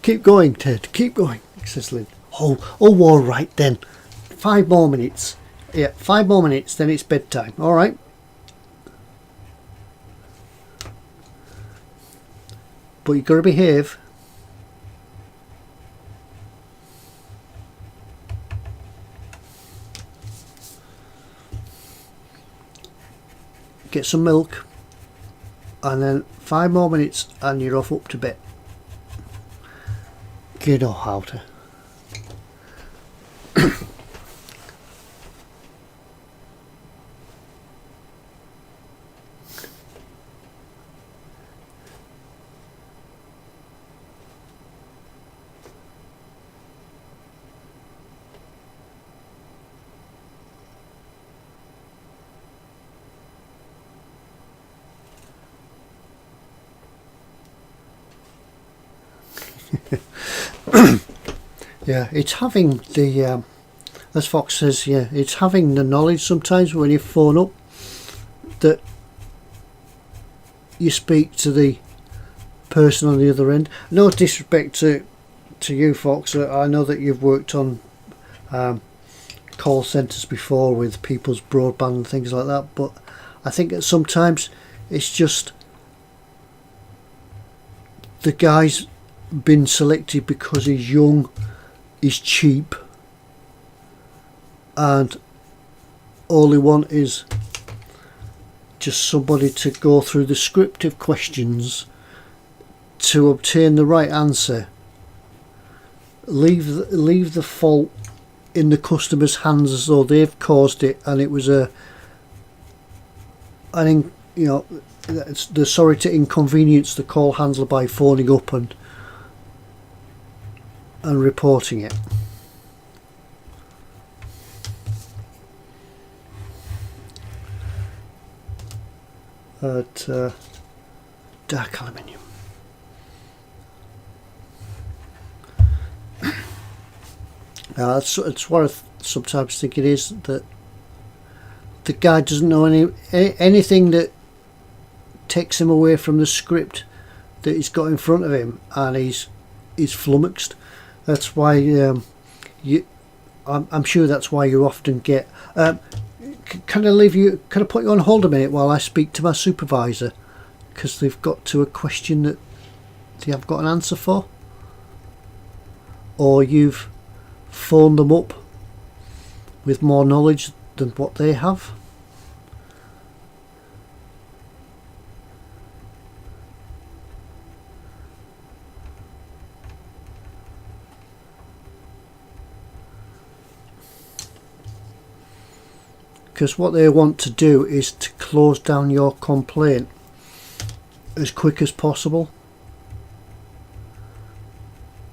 Keep going, Ted. Keep going, says Lynn. Oh, all right then. 5 more minutes. Yeah, 5 more minutes, then it's bedtime. All right. But you've got to behave. Get some milk. And then 5 more minutes and you're off up to bed. You know how to. Yeah, it's having the as Fox says, yeah, it's having the knowledge sometimes when you phone up that you speak to the person on the other end. No disrespect to you, Fox. I know that you've worked on call centres before with people's broadband and things like that, but I think that sometimes it's just the guy's been selected because he's young, he's cheap, and all they want is just somebody to go through the script of questions to obtain the right answer. Leave the fault in the customer's hands as though they've caused it and it was you know, they're sorry to inconvenience the call handler by phoning up and reporting it. At dark aluminium. That's what I sometimes think it is, that the guy doesn't know anything that takes him away from the script that he's got in front of him, and he's flummoxed. That's why I'm sure that's why you often get. Can I put you on hold a minute while I speak to my supervisor, because they've got to a question that they haven't got an answer for, or you've phoned them up with more knowledge than what they have. Because what they want to do is to close down your complaint as quick as possible,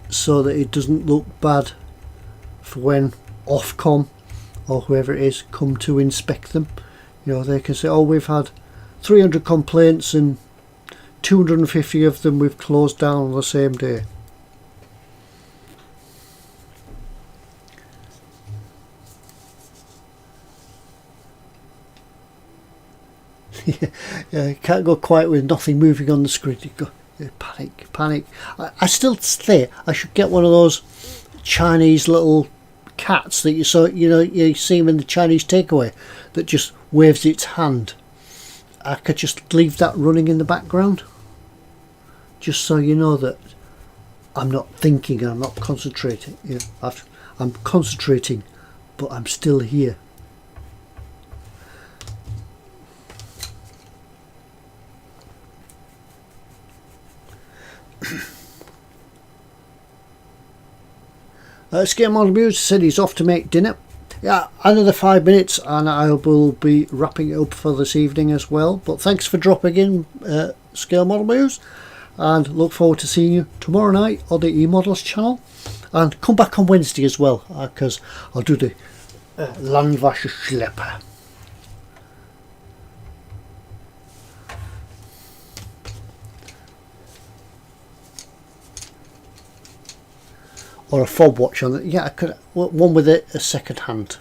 so that it doesn't look bad for when Ofcom or whoever it is come to inspect them. You know, they can say, oh, we've had 300 complaints and 250 of them we've closed down on the same day. Yeah, you can't go quiet with nothing moving on the screen. You go panic. I still say I should get one of those Chinese little cats that you see them in the Chinese takeaway that just waves its hand. I could just leave that running in the background, just so you know that I'm not thinking, I'm not concentrating. You know, I'm concentrating, but I'm still here. Scare Model Muse said he's off to make dinner. Yeah, another 5 minutes and I will be wrapping it up for this evening as well. But thanks for dropping in, Scale Model Muse, and look forward to seeing you tomorrow night on the eModels channel. And come back on Wednesday as well, because I'll do the Landwasser Schlepper. Or a fob watch on it. Yeah, I could one with a second hand.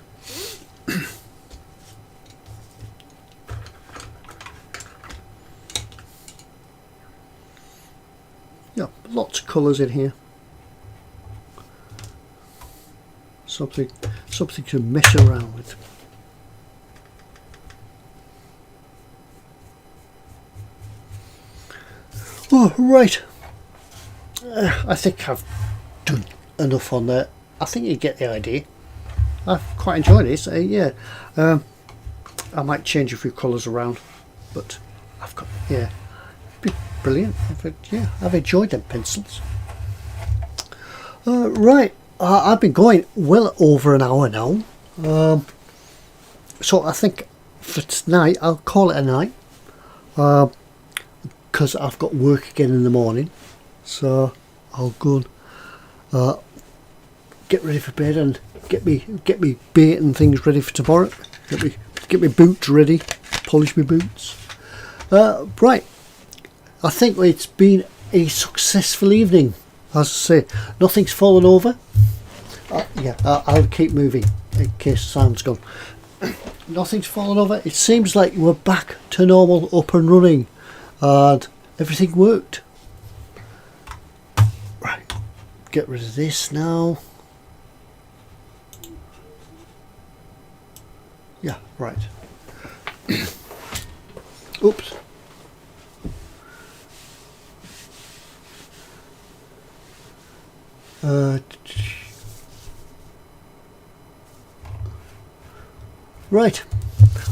Yeah, lots of colours in here. Something to mess around with. Oh, right. I think I've done enough on there. I think you get the idea. I've quite enjoyed this. Yeah, I might change a few colours around, but I've got, yeah, brilliant. I've enjoyed them pencils. Right, I've been going well over an hour now. So I think for tonight I'll call it a night, because I've got work again in the morning. So I'll go and get ready for bed and get me bait and things ready for tomorrow. Get me boots ready, polish my boots. Right, I think it's been a successful evening. As I say, nothing's fallen over. Yeah, I'll keep moving in case sound's gone. Nothing's fallen over. It seems like we're back to normal, up and running, and everything worked. Right, get rid of this now. Yeah, right. Oops. Right.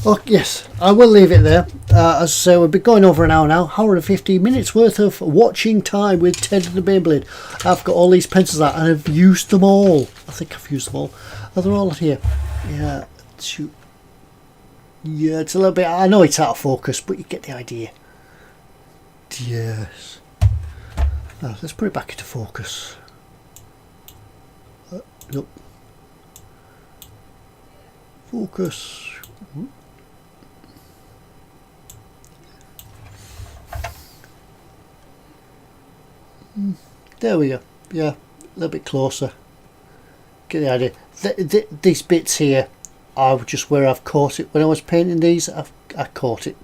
Oh yes, I will leave it there. As I say, we've been going over an hour now, hour and 15 minutes worth of watching time with Ted and the Beyblade. I've got all these pencils out and I've used them all. I think I've used them all. Are they all here? Yeah. Shoot. Yeah, it's a little bit. I know it's out of focus, but you get the idea. Yes. Now, let's put it back into focus. Nope. Focus. There we go. Yeah, a little bit closer. Get the idea. These bits here are just where I've caught it. When I was painting these, I caught it.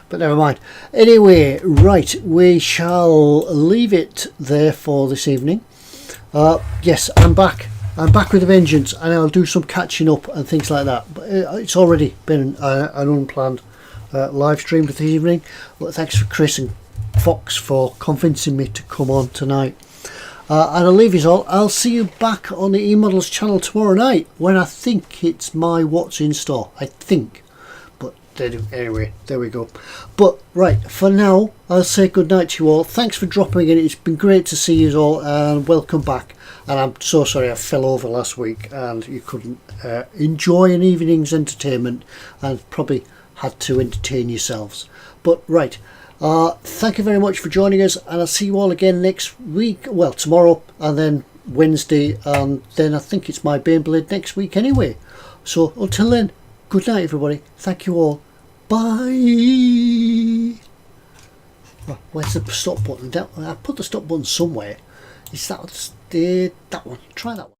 But never mind. Anyway, right, we shall leave it there for this evening. Yes, I'm back. I'm back with a vengeance, and I'll do some catching up and things like that. But it's already been an unplanned live stream this evening. But thanks for Chris and Fox for convincing me to come on tonight. And I'll leave you all. I'll see you back on the eModels channel tomorrow night when I think it's my What's in Store. I think. But anyway, there we go. But right, for now, I'll say good night to you all. Thanks for dropping in. It's been great to see you all, and welcome back. And I'm so sorry I fell over last week and you couldn't enjoy an evening's entertainment and probably had to entertain yourselves. But right, thank you very much for joining us, and I'll see you all again next week. Well, tomorrow and then Wednesday, and then I think it's my Baneblade next week anyway. So until then, good night everybody. Thank you all. Bye. Where's the stop button? I put the stop button somewhere. Is that one? Try that one.